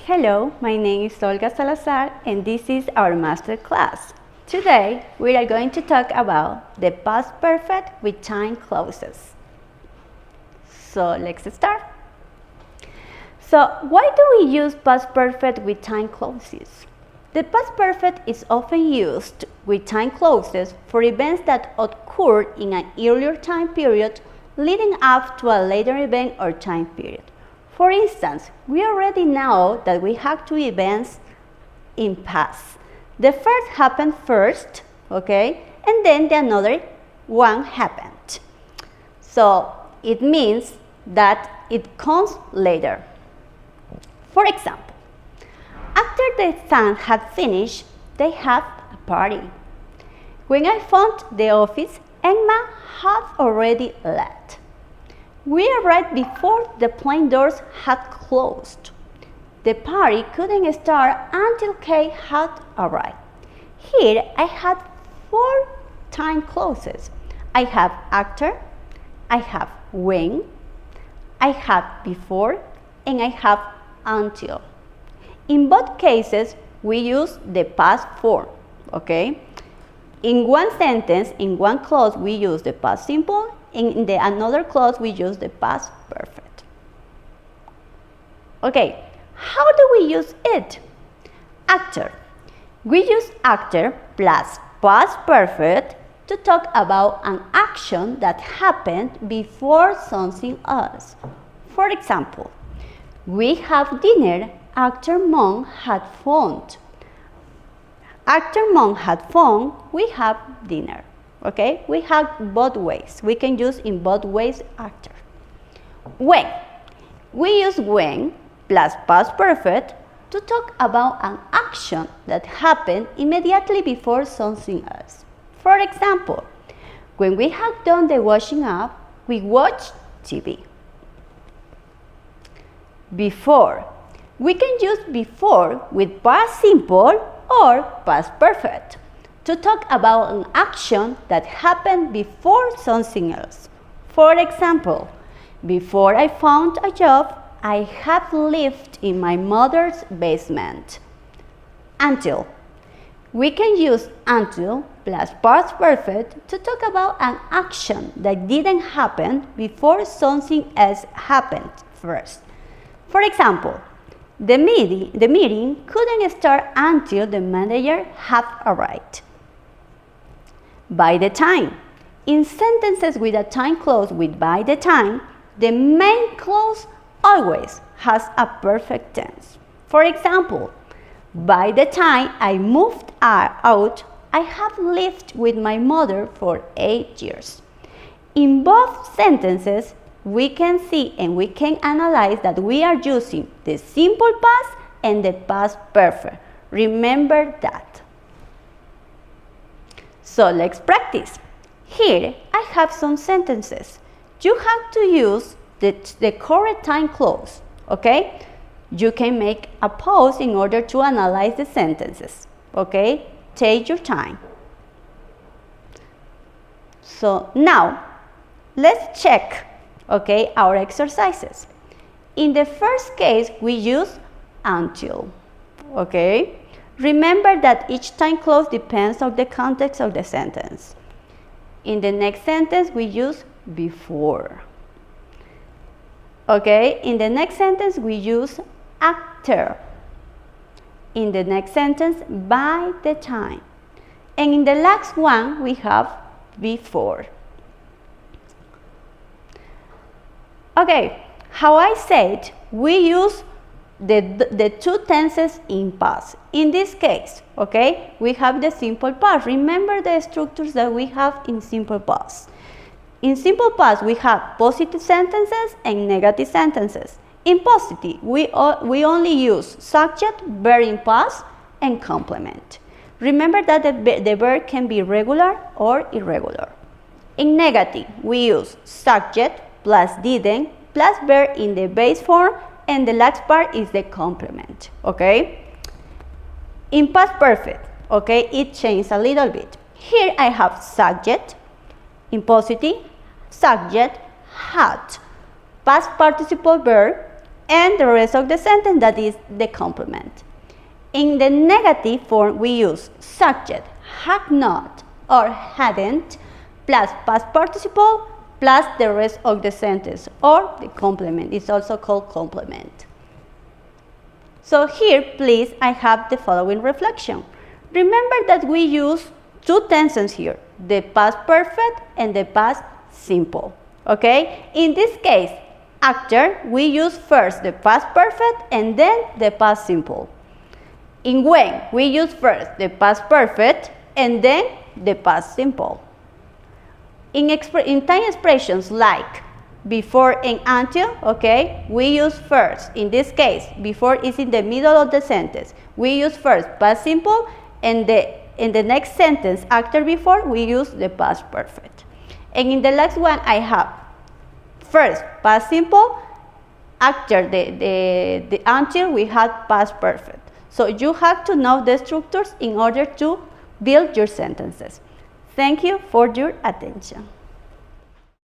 Hello, my name is Olga Salazar and this is our master class. Today we are going to talk about the past perfect with time clauses. So let's start. So why do we use past perfect with time clauses? The past perfect is often used with time clauses for events that occurred in an earlier time period leading up to a later event or time period. For instance, we already know that we have two events in past. The first happened first, okay, and then the another one happened. So it means that it comes later. For example, after the exam had finished, they had a party. When I found the office, Emma had already left. We arrived before the plane doors had closed. The party couldn't start until Kate had arrived. Here I had 4 time clauses. I have after, I have when, I have before, and I have until. In both cases, we use the past form, okay? In one sentence, in one clause, we use the past simple. In the another clause, we use the past perfect. Okay, how do we use it? After. We use after plus past perfect to talk about an action that happened before something else. For example, we have dinner after Mom had phoned. After Mom had phoned, we have dinner. Okay, we have both ways. We can use in both ways after. When. We use when plus past perfect to talk about an action that happened immediately before something else. For example, when we have done the washing up, we watch TV. Before. We can use before with past simple or past perfect to talk about an action that happened before something else. For example, before I found a job, I have lived in my mother's basement. Until. We can use until plus past perfect to talk about an action that didn't happen before something else happened first. For example, the meeting couldn't start until the manager had arrived. By the time. In sentences with a time clause with by the time, the main clause always has a perfect tense. For example, by the time I moved out, I have lived with my mother for 8 years. In both sentences, we can see and we can analyze that we are using the simple past and the past perfect. Remember that. So let's practice. Here I have some sentences. You have to use the correct time clause, okay? You can make a pause in order to analyze the sentences, okay? Take your time. So now, let's check, okay, our exercises. In the first case, we use until, okay? Remember that each time clause depends on the context of the sentence. In the next sentence, we use before. Okay, in the next sentence, we use after. In the next sentence, by the time. And in the last one, we have before. Okay, how I said, we use the two tenses in past. In this case, okay, we have the simple past. Remember the structures that we have in simple past. In simple past, we have positive sentences and negative sentences. In positive, we only use subject, verb in past, and complement. Remember that the verb can be regular or irregular. In negative, we use subject plus didn't plus verb in the base form, and the last part is the complement, okay? In past perfect, okay, it changed a little bit. Here I have subject, in positive, subject, had, past participle verb, and the rest of the sentence, that is the complement. In the negative form, we use subject, had not or hadn't, plus past participle, plus the rest of the sentence, or the complement. It's also called complement. So here, please, I have the following reflection. Remember that we use two tenses here, the past perfect and the past simple. Okay? In this case, after, we use first the past perfect and then the past simple. In when, we use first the past perfect and then the past simple. In time expressions like before and until, okay, we use first. In this case, before is in the middle of the sentence. We use first past simple, and in the next sentence after before, we use the past perfect. And in the last one, I have first past simple, after the until, we have past perfect. So you have to know the structures in order to build your sentences. Thank you for your attention.